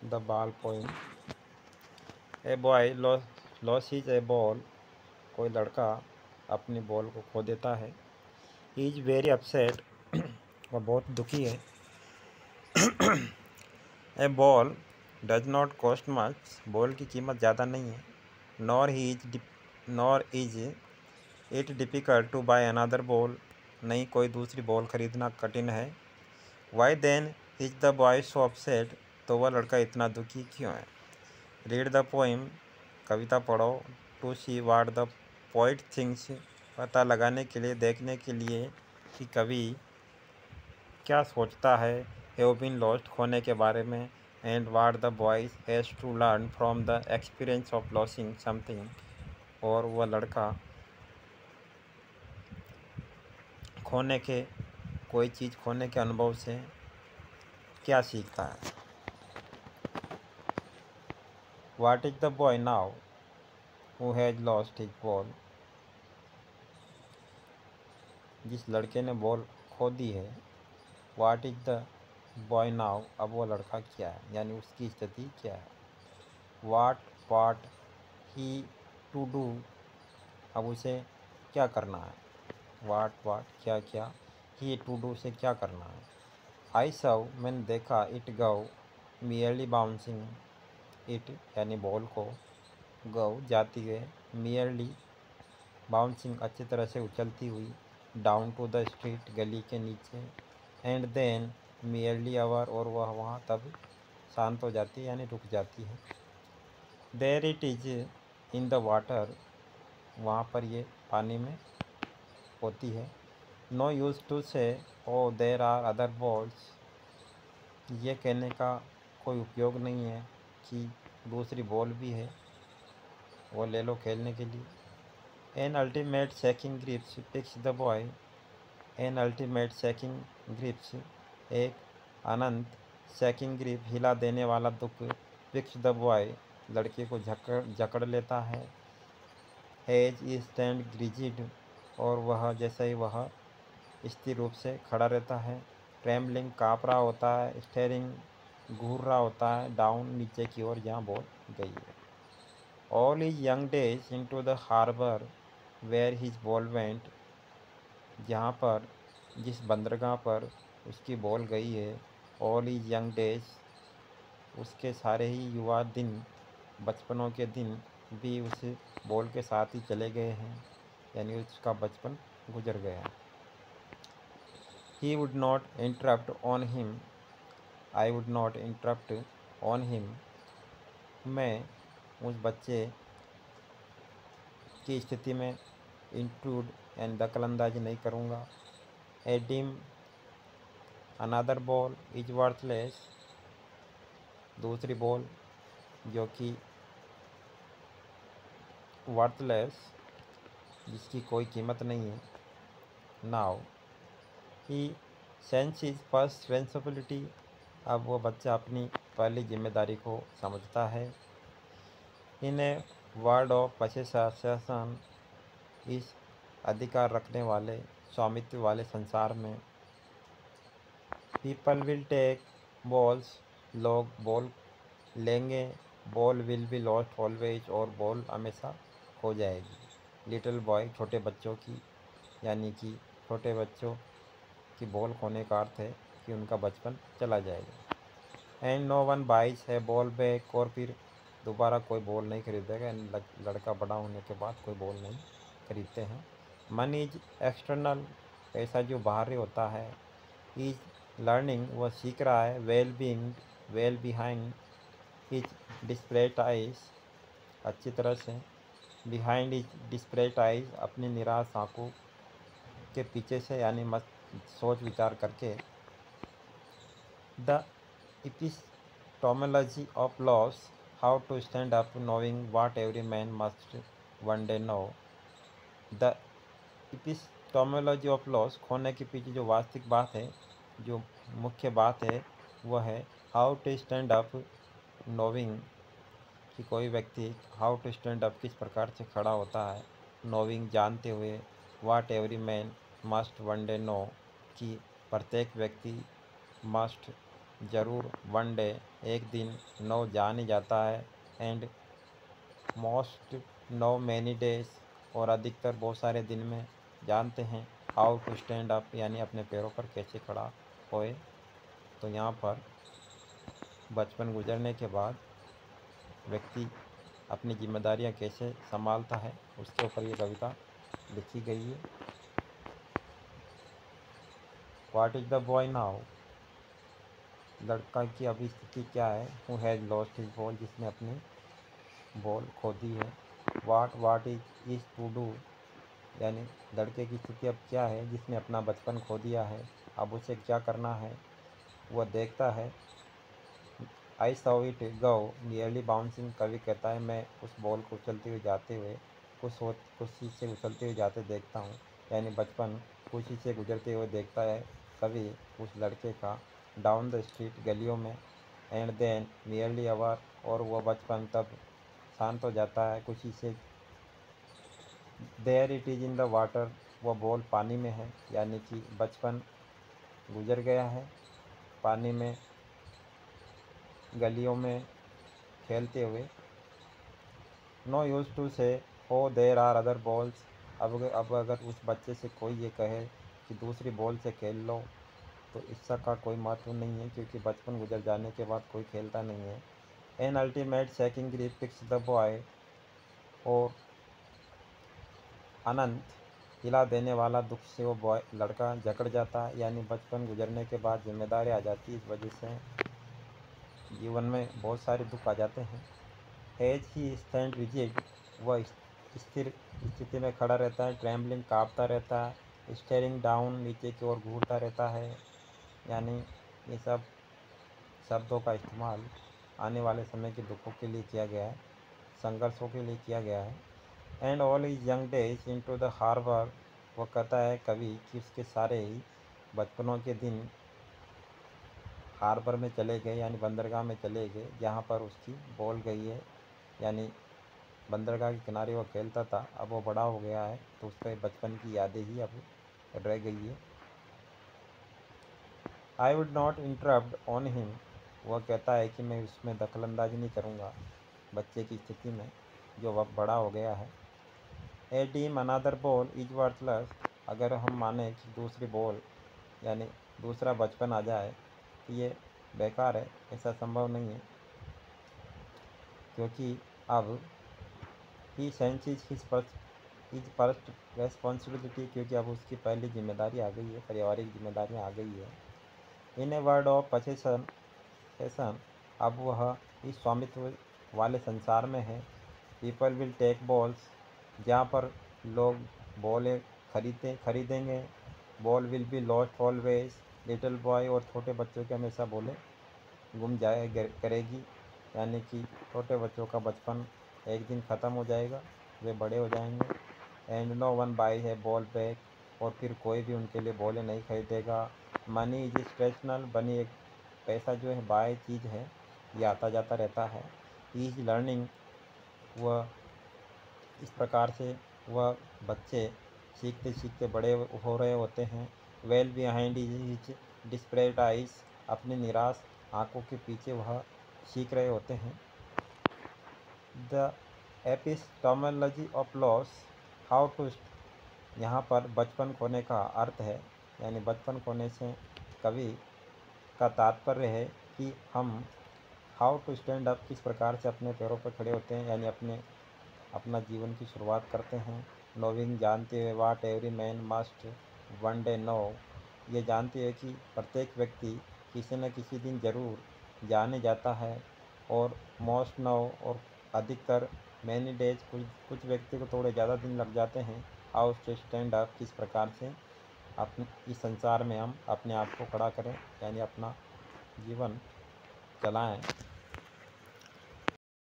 The ball poem. A boy loses his a ball. कोई लड़का अपनी बॉल को खो देता है। He is very upset. वह बहुत दुखी है। A ball does not cost much. Ball की कीमत ज़्यादा नहीं है। Nor is it difficult to buy another ball. नहीं, कोई दूसरी बॉल खरीदना कठिन है। Why then is the boy so upset. तो वह लड़का इतना दुखी क्यों है। Read the poem. कविता पढ़ो। To see what the poet thinks. पता लगाने के लिए, देखने के लिए कि कवि क्या सोचता है। हैव बीन लॉस्ट, खोने के बारे में। And what the boy has to learn from the experience of losing something. और वह लड़का कोई चीज़ खोने के अनुभव से क्या सीखता है। What is the boy now who has lost his ball. जिस लड़के ने बॉल खो दी है। What is the boy now, अब वो लड़का क्या है, यानी उसकी स्थिति क्या है। वाट ही टू डू, अब उसे क्या करना है। वाट क्या ही टू डू से क्या करना है। आई सव, मैंने देखा। It gov merely bouncing. It यानी बॉल को, गव जाती हुए, मियरली बाउंसिंग अच्छी तरह से उछलती हुई, डाउन टू द स्ट्रीट गली के नीचे, एंड देन मियरली आवर, और वह वहाँ तब शांत हो जाती है यानी रुक जाती है। There it is in the water, वहाँ पर ये पानी में होती है। नो यूज़ टू से ओ देर आर अदर बॉल्स, ये कहने का कोई उपयोग नहीं है कि दूसरी बॉल भी है, वो ले लो खेलने के लिए। An ultimate shaking grips picks the boy. An ultimate shaking grips, एक अनंत शैकिंग ग्रिप, हिला देने वाला दुख, पिक्स द बॉय, लड़के को जकड़ लेता है। एज ई स्टैंड ग्रिजिड, और वह जैसे ही वह स्थिर रूप से खड़ा रहता है। ट्रेम्बलिंग, काँप रहा होता है। स्टेरिंग, घूर रहा होता है। डाउन, नीचे की ओर जहाँ बॉल गई है। All his young days into the harbour where his ball went, जहाँ पर, जिस बंदरगाह पर उसकी बॉल गई है। ऑल हिज यंग डेज, उसके सारे ही युवा दिन, बचपनों के दिन भी उस बॉल के साथ ही चले गए हैं, यानी उसका बचपन गुजर गया। He would not interrupt on him. I would not interrupt on him. मैं उस बच्चे की स्थिति में इंट्रूड यानी दखलंदाजी नहीं करूँगा। A dim another ball is worthless, दूसरी बॉल जो कि वर्थलेस, जिसकी कोई कीमत नहीं है। Now he sense his first responsibility, अब वो बच्चा अपनी पहली जिम्मेदारी को समझता है। इन ए वर्ड ऑफ पसेशन, इस अधिकार रखने वाले, स्वामित्व वाले संसार में। पीपल विल टेक बॉल्स, लोग बॉल लेंगे। Ball will be lost always, और बॉल हमेशा खो जाएगी। लिटिल बॉय, छोटे बच्चों की, यानी कि छोटे बच्चों की बॉल खोने का अर्थ है कि उनका बचपन चला जाएगा। एंड नो वन बाइज है बॉल बैक, और फिर दोबारा कोई बॉल नहीं खरीदेगा। लड़का बड़ा होने के बाद कोई बॉल नहीं खरीदते हैं। मनी इज एक्सटर्नल, पैसा जो बाहरी होता है। इज लर्निंग, वह सीख रहा है। वेल बिहाइंड इज डिस्प्लेट आइज, अच्छी तरह से। बिहाइंड इज डिस्प्लेट आइज, अपनी निराश आंखों के पीछे से, यानी मत सोच विचार करके। The epistemology of loss, how to stand up knowing what every man must one day know. The epistemology of loss, खोने के पीछे जो वास्तविक बात है, जो मुख्य बात है, वह है how to stand up knowing, कि कोई व्यक्ति हाउ टू स्टैंड अप किस प्रकार से खड़ा होता है। नोविंग, जानते हुए। What every man must one day know, कि प्रत्येक व्यक्ति मस्ट, जरूर, वन डे, एक दिन नो जान ही जाता है, and most know many days, और अधिकतर बहुत सारे दिन में जानते हैं हाउ टू स्टैंड अप, यानी अपने पैरों पर कैसे खड़ा होए। तो यहाँ पर बचपन गुजरने के बाद व्यक्ति अपनी जिम्मेदारियाँ कैसे संभालता है उसके ऊपर ये कविता लिखी गई है। What is the boy now, लड़का की अभी स्थिति क्या है। Who has lost his ball, जिसने अपनी बॉल खो दी है। वाट इज टू डू, यानी लड़के की स्थिति अब क्या है जिसने अपना बचपन खो दिया है, अब उसे क्या करना है। वह देखता है, I saw it go nearly bouncing, कवि कहता है मैं उस बॉल को उछलते हुए जाते हुए खुशी से उछलते हुए जाते देखता हूँ, यानी बचपन खुशी से गुजरते हुए देखता है कवि उस लड़के का डाउन द स्ट्रीट, गलियों में। एंड देन नियरली अवर, और वह बचपन तब शांत हो जाता है खुशी से। There it is in the water, वह बॉल पानी में है, यानी कि बचपन गुजर गया है पानी में, गलियों में खेलते हुए। नो यूज टू से ओ देर आर अदर बॉल्स, अब अगर उस बच्चे से कोई ये कहे कि दूसरी बॉल से खेल लो, तो इसका का कोई महत्व नहीं है, क्योंकि बचपन गुजर जाने के बाद कोई खेलता नहीं है। An ultimate shaking grief picks the boy, और अनंत हिला देने वाला दुख से वो बॉय लड़का जकड़ जाता है, यानी बचपन गुजरने के बाद जिम्मेदारी आ जाती है, इस वजह से जीवन में बहुत सारे दुख आ जाते हैं। एज ही स्टैंड रिजिड, वह स्थिर स्थिति में खड़ा रहता है। ट्रैम्बलिंग, काँपता रहता है। स्टेयरिंग डाउन, नीचे की ओर घूरता रहता है, यानी ये सब शब्दों का इस्तेमाल आने वाले समय के दुखों के लिए किया गया है, संघर्षों के लिए किया गया है। And all is young days into the harbour, वह कहता है कवि कि उसके सारे ही बचपनों के दिन हार्बर में चले गए, यानी बंदरगाह में चले गए, जहाँ पर उसकी बॉल गई है, यानी बंदरगाह के किनारे वो खेलता था, अब वो बड़ा हो गया है तो उसके बचपन की यादें ही अब रह गई है। I would not interrupt on him, वह कहता है कि मैं उसमें दखलंदाजी नहीं करूँगा बच्चे की स्थिति में जो वह बड़ा हो गया है। A team another ball is worthless, अगर हम माने कि दूसरी बॉल यानी दूसरा बचपन आ जाए तो ये बेकार है, ऐसा संभव नहीं है, क्योंकि अब ही सेंसेस हिज फर्स्ट रेस्पॉन्सिबिलिटी, क्योंकि अब उसकी पहली जिम्मेदारी आ गई है, पारिवारिक जिम्मेदारियाँ आ गई है। इन ए वर्ड ऑफ फैशन, अब वह इस स्वामित्व वाले संसार में है। पीपल विल टेक बॉल्स, जहाँ पर लोग बॉलें खरीदेंगे। Ball will be lost always, little boy, और छोटे बच्चों के हमेशा बॉलें गुम जाए करेगी, यानी कि छोटे बच्चों का बचपन एक दिन ख़त्म हो जाएगा, वे बड़े हो जाएंगे। एंड नो वन बाई है बॉल बैक, और फिर कोई भी उनके लिए बॉलें नहीं खरीदेगा। मनी इज स्टेशनल, बनी एक पैसा जो है बाय चीज़ है, ये आता जाता रहता है। इज लर्निंग, वह इस प्रकार से वह बच्चे सीखते सीखते बड़े हो रहे होते हैं। वेल बिहाइंड इज डिस्प्रेड आइज, अपनी निराश आंखों के पीछे वह सीख रहे होते हैं। The epistemology of loss, how to, यहाँ पर बचपन खोने का अर्थ है, यानी बचपन खोने से कवि का तात्पर्य है कि हम हाउ टू स्टैंड अप, किस प्रकार से अपने पैरों पर खड़े होते हैं, यानी अपना जीवन की शुरुआत करते हैं। नोविंग, जानते हुए। What every man must one day know, ये जानते हुए कि प्रत्येक व्यक्ति किसी न किसी दिन जरूर जाने जाता है। और मोस्ट नो, और अधिकतर। मैनी डेज, कुछ व्यक्ति को थोड़े ज़्यादा दिन लग जाते हैं। हाउ टू स्टैंड अप, किस प्रकार से अपने इस संसार में हम अपने आप को खड़ा करें, यानी अपना जीवन चलाएं।